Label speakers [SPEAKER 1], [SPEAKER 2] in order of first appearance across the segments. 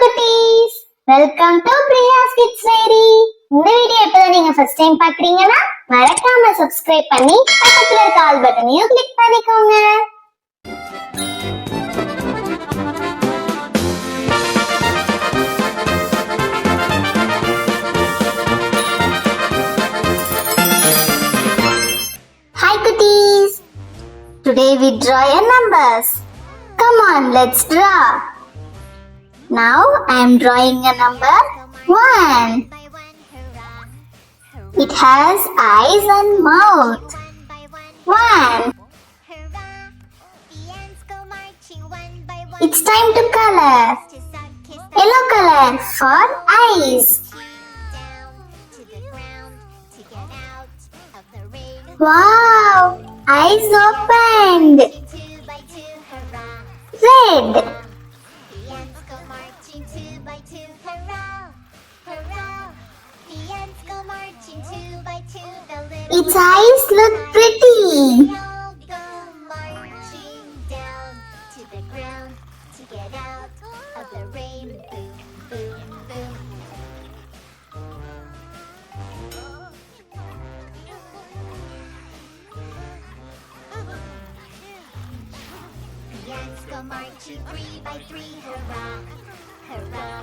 [SPEAKER 1] குட்டீஸ், welcome to Priya's kids diary. இந்த video இப்பதான் நீங்க ஃபர்ஸ்ட் டைம் பாக்குறீங்கன்னா மறக்காம சப்ஸ்கிரைப் பண்ணி பக்கத்துல இருக்க ஆல் பட்டனையும் கிளிக் பண்ணிக்கோங்க. Hi cuties, today we draw your numbers. Come on, let's draw. Now I am drawing a number 1. It has eyes and mouth. 1. It's time to color. Yellow color for eyes. Wow! Eyes opened. Red. Its eyes look pretty.
[SPEAKER 2] Go marching 3 by 3, hurrah, hurrah.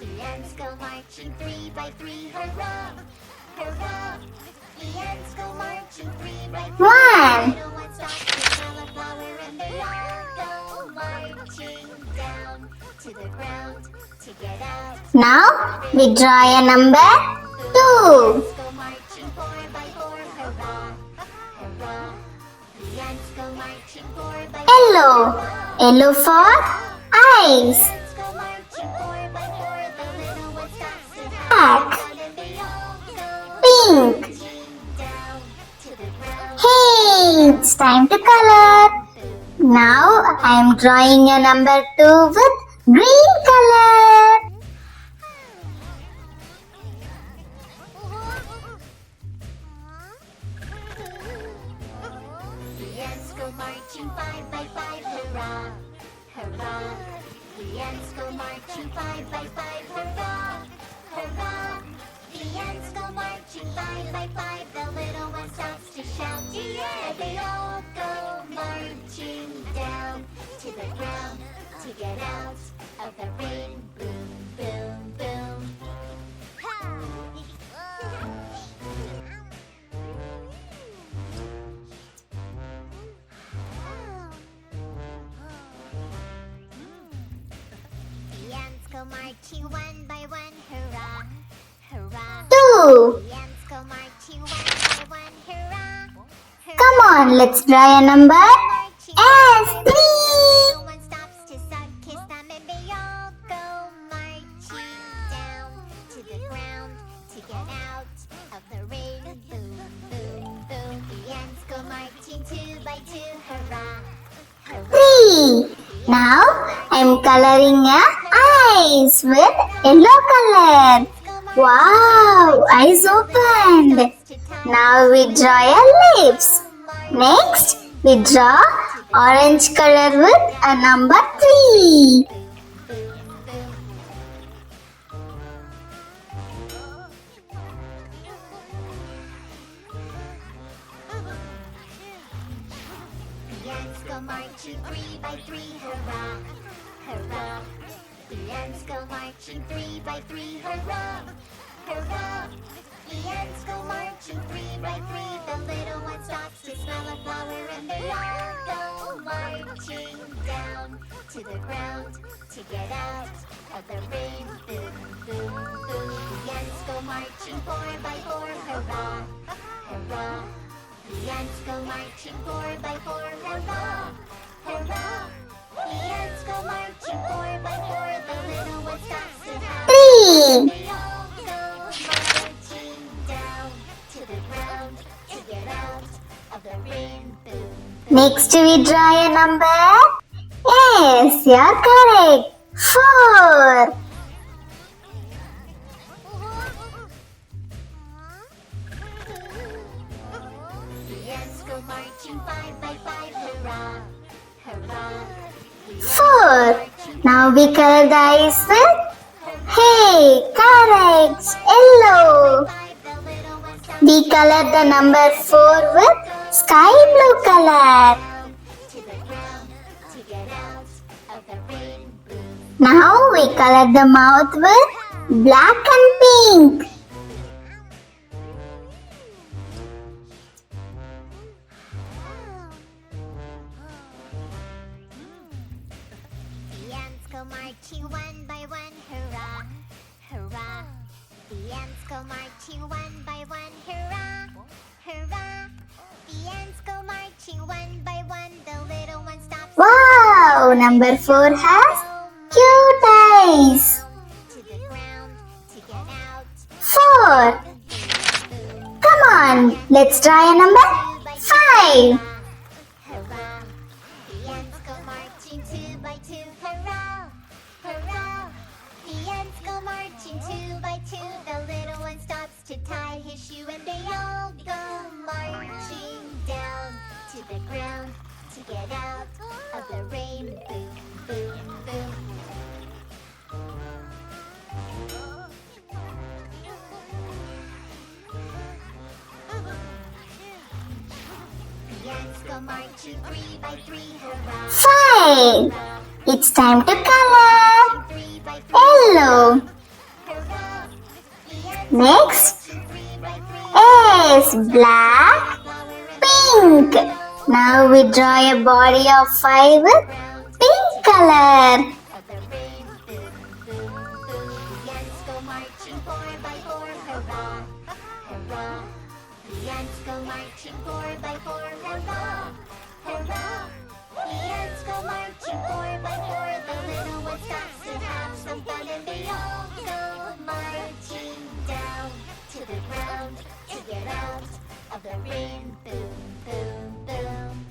[SPEAKER 2] The ants go marching 3 by 3, hurrah, hurrah. The ants go marching 3 by 3.
[SPEAKER 1] 1.
[SPEAKER 2] Little one stops to smell a flower and they all go marching down to the ground to get out.
[SPEAKER 1] Now we draw a number 2.
[SPEAKER 2] Ants go marching 4 by 4, hurrah, hurrah. The ants go marching 4 by 4.
[SPEAKER 1] Yellow. Yellow for eyes.
[SPEAKER 2] Ants go marching 4 by 4. The little one stops to have
[SPEAKER 1] Black.
[SPEAKER 2] fun and they all go
[SPEAKER 1] Pink.
[SPEAKER 2] marching down to the ground.
[SPEAKER 1] Hey, it's time to color. Now I am drawing a number 2 with green color.
[SPEAKER 2] The ants go marching 5 by 5, hurrah, hurrah. The ants go marching 5 by 5, hurrah, hurrah. The ants go marching 5 by 5. The little one stops to shout, yeah. They all go marching down to the ground to get out of the rain. Boom, boom, boom. The ants go marching 1 by 1, hurrah, hurrah.
[SPEAKER 1] 2.
[SPEAKER 2] The ants go marching 1 by 1, hurrah, hurrah.
[SPEAKER 1] Come on, let's draw a number
[SPEAKER 2] Marching
[SPEAKER 1] as
[SPEAKER 2] no
[SPEAKER 1] 3.
[SPEAKER 2] one stops to suck, kiss them, and they all go marching down to the ground to get out of the rain. Boom, boom, boom. The ants go marching 2 by 2, hurrah, hurrah.
[SPEAKER 1] 3. Now I'm coloring a eyes with yellow color. Wow, eyes opened. Now we draw a lips. Next, we draw orange color with a number 3.
[SPEAKER 2] The ants go marching 3 by 3, hurrah, hurrah. The ants go marching 3 by 3, hurrah, hurrah. The ants go marching 3 by 3. The little one stops to smell a flower and they all go marching down to the ground to get out of the rain. Boom, boom, boom. The ants go marching 4 by 4, hurrah, hurrah. The ants go marching 4 by 4, hurrah, hurrah. The ants go marching 4 by 4. The little one stops to have
[SPEAKER 1] 3.
[SPEAKER 2] they all go marching down to the ground to get out of the rain. Boom, boom.
[SPEAKER 1] Next, we draw a number. Yes, you're correct. 4.
[SPEAKER 2] The ants go marching 5 by 5, hurrah, hurrah.
[SPEAKER 1] 4. Now we color the eyes with, hey, correct, yellow. We color the number 4 with sky blue color. Now we color the mouth with black and pink.
[SPEAKER 2] The ants go marching one by one, hurrah, hurrah. The ants go marching one by one, hurrah, hurrah. The ants go marching one by one, the little one stops.
[SPEAKER 1] Wow, number 4 has cute eyes.
[SPEAKER 2] To the ground to get out.
[SPEAKER 1] 4. Come on, let's try a number 5.
[SPEAKER 2] Hurrah! The ants go marching 2 by 2. Hurrah! Hurrah! The ants go marching 2 by 2. The little one stops to tie his shoe, and they all go marching down to the ground to get out of the rain. Boom, boom, boom. The ants go marching 3 by 3. Hurrah!
[SPEAKER 1] 5. It's time to color
[SPEAKER 2] 3 by 3.
[SPEAKER 1] yellow.
[SPEAKER 2] Hurrah! The ants
[SPEAKER 1] Next
[SPEAKER 2] 3 by 3.
[SPEAKER 1] is black, pink. Now we draw a body of 5 with pink color.
[SPEAKER 2] Of the rain, boom, boom, boom. The ants go marching 4 by 4. Hurrah! Hurrah! The ants go marching 4 by 4. Hurrah! Hurrah! The ants go marching 4 by 4. The little one stops to have some fun, and they all go marching down to the ground to get out of the rain. Boom, boom, boom.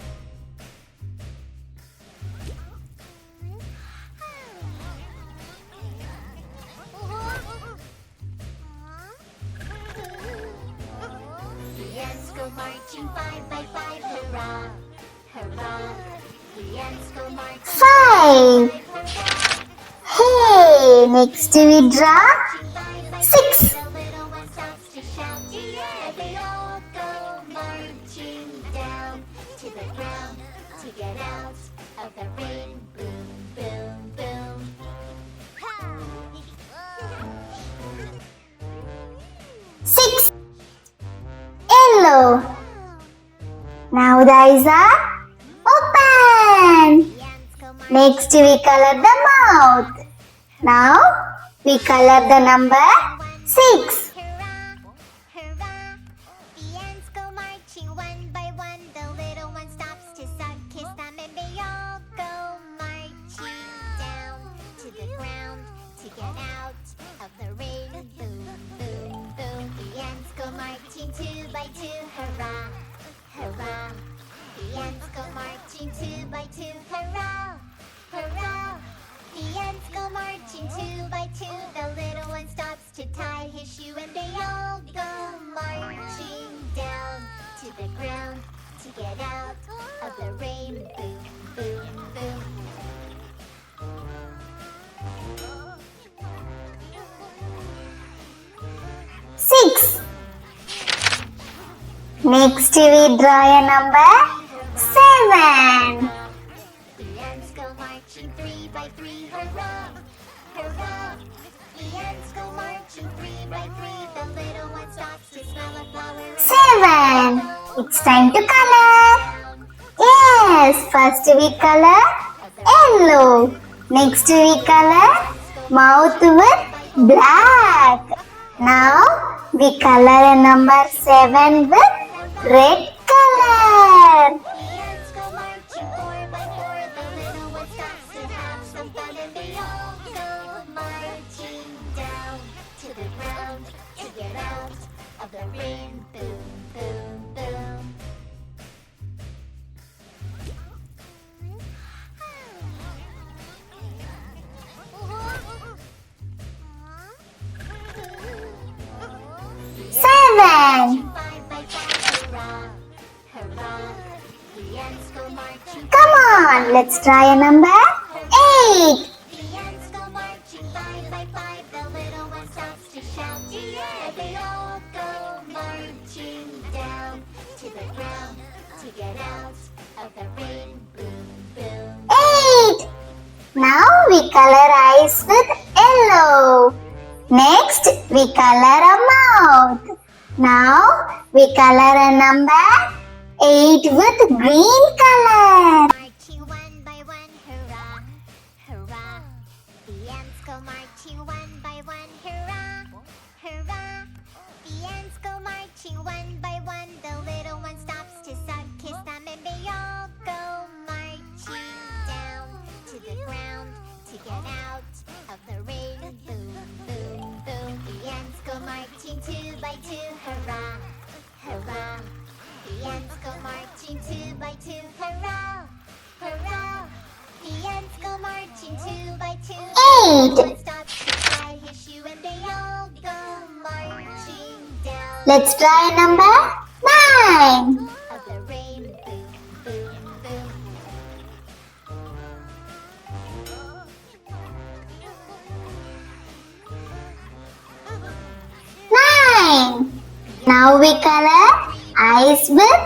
[SPEAKER 2] The ants go marching 5 by 5. Hurrah! Hurrah! The ants go marching
[SPEAKER 1] 5. Hey, next we draw 6.
[SPEAKER 2] The little one stops to shout, yeah! They all go marching down to the ground to get out of the rain. Boom, boom, boom.
[SPEAKER 1] 6. Yellow. Now the eyes are open.
[SPEAKER 2] The ants go marching.
[SPEAKER 1] Next we color the mouth. Now we color the number 6.
[SPEAKER 2] Hurrah! Hurrah! The ants go marching one by one. The little one stops to suck his thumb, and they all go marching down to the ground to get out of the rain. Boom, boom, boom. The ants go marching 2 by 2. Hurrah! Hurrah! The ants go marching 2 by 2. Hurrah! Hurrah! The ants go marching 2 by 2. The little one stops to tie his shoe, and they all go marching down to the ground to get out of the rain. Boom, boom, boom.
[SPEAKER 1] 6. Next we draw a number 7.
[SPEAKER 2] The ants go marching 3 by 3. Hurrah! Hurrah! The ants go marching 3 by 3. The little one stops to smell a flower.
[SPEAKER 1] 7. It's time to color. Yes, first we color yellow. Next we color mouth with black. Now we color a number 7 with red color.
[SPEAKER 2] The ants go marching 4 by 4. The little one stops to have some fun, and they all go marching down to the ground to get out of the rain. Boom, boom, boom.
[SPEAKER 1] 7.
[SPEAKER 2] 5 by 5. Hurrah! Hurrah! The ants go marching.
[SPEAKER 1] Come on, let's try a number
[SPEAKER 2] marching 5 by 5. The little one stops to shout, yeah! They all go marching down to the ground to get out of the rain. Boom, boom.
[SPEAKER 1] 8. Now we color eyes with yellow. Next, we color a mouth. Now we color a number 8 with green color.
[SPEAKER 2] Marching 1 by 1, hurrah, hurrah. The ants go marching 1 by 1, hurrah, hurrah. The ants go marching 1 by 1. The little one stops to suck his thumb, and they all go marching down to the ground to get out of the rain. Boom, boom, boom. The ants go marching 2 by 2, hurrah, hurrah. The ants go marching 2 by 2, hurrah, hurrah. The ants go marching 2 by 2.
[SPEAKER 1] 8.
[SPEAKER 2] One stops to tie his shoe, and they all go marching down
[SPEAKER 1] Let's try number 9.
[SPEAKER 2] of the rain. Boom, boom, boom.
[SPEAKER 1] 9. Now we color eyes with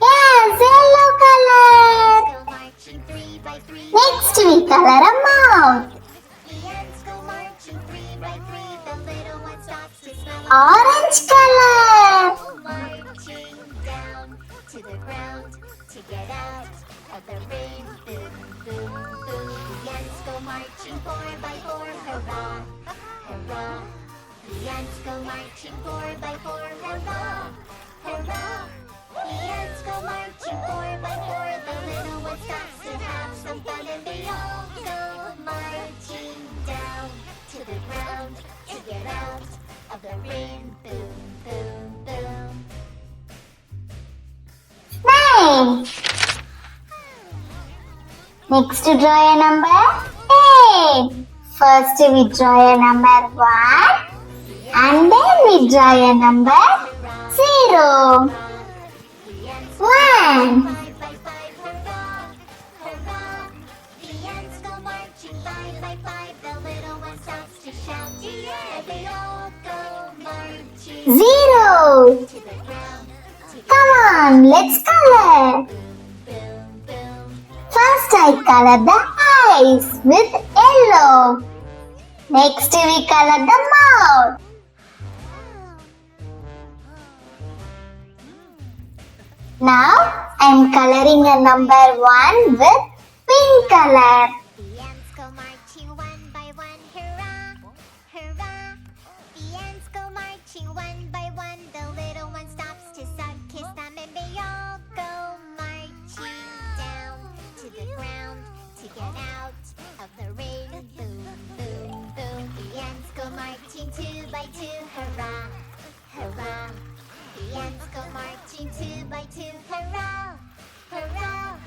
[SPEAKER 1] yellow color.
[SPEAKER 2] Go marching 3 by 3.
[SPEAKER 1] Next we color a mouth.
[SPEAKER 2] The ants go marching 3 by 3. The little one stops to smell
[SPEAKER 1] Orange color.
[SPEAKER 2] marching down to the ground to get out of the rain. Boom, boom, boom. The ants go marching 4 by 4. Hurrah, hurrah. The ants go marching 4 by 4. Hurrah, hurrah. The ants go marching 4 by 4. The little one stops to have some fun, and they all go marching down to the ground to get out of the rain. Boom, boom, boom.
[SPEAKER 1] 9. Next to draw a number 8. First we draw a number 1 and then we draw a number 0. 1.
[SPEAKER 2] 5 by 5, hurrah, hurrah. The ants go marching 5 by 5. The little one stops to shout, yeah! They all go marching
[SPEAKER 1] 0.
[SPEAKER 2] to the ground to get
[SPEAKER 1] Come on, let's color.
[SPEAKER 2] boom, boom.
[SPEAKER 1] First I color the eyes with yellow. Next we color the mouth. Now I'm coloring a number 1 with pink color.
[SPEAKER 2] The ants go marching 1 by 1, hurrah, hurrah. The ants go marching 1 by 1. The little one stops to suck his thumb, and they all go marching down to the ground to get out of the rain. Boom, boom, boom. The ants go marching 2 by 2, hurrah, hurrah. The ants go marching 2 by 2, hurrah, hurrah.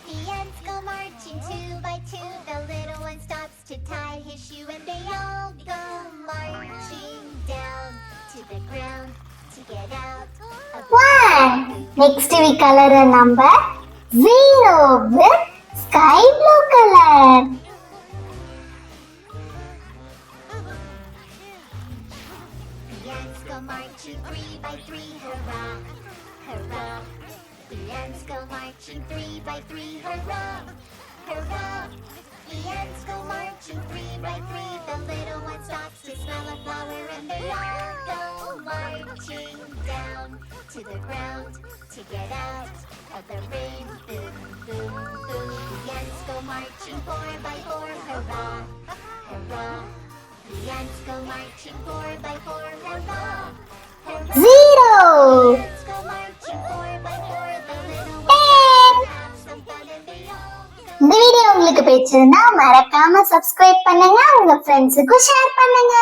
[SPEAKER 2] The ants go marching 2 by 2. The little one stops to tie his shoe, and they all go marching down to the ground to get out of the
[SPEAKER 1] 1. Next we color a number 0 with sky blue color.
[SPEAKER 2] The ants go marching 3 by 3, hurrah, hurrah. The ants go marching 3 by 3, hurrah, hurrah. The ants go marching 3 by 3. The little one stops to smell a flower, and they all go marching down to the ground to get out of the rain. Boom, boom, boom. The ants go marching 4 by 4, hurrah, hurrah. The ants go marching 4 by 4, hurrah, hurrah.
[SPEAKER 1] 0.
[SPEAKER 2] Ants go marching 4 by 4. The little
[SPEAKER 1] 10.
[SPEAKER 2] have some fun, and they all go.
[SPEAKER 1] இந்த video உங்களுக்கு பிடிச்சிருந்தா மறக்காம subscribe பண்ணுங்க, உங்க ஃப்ரெண்ட்ஸுக்கும் share பண்ணுங்க.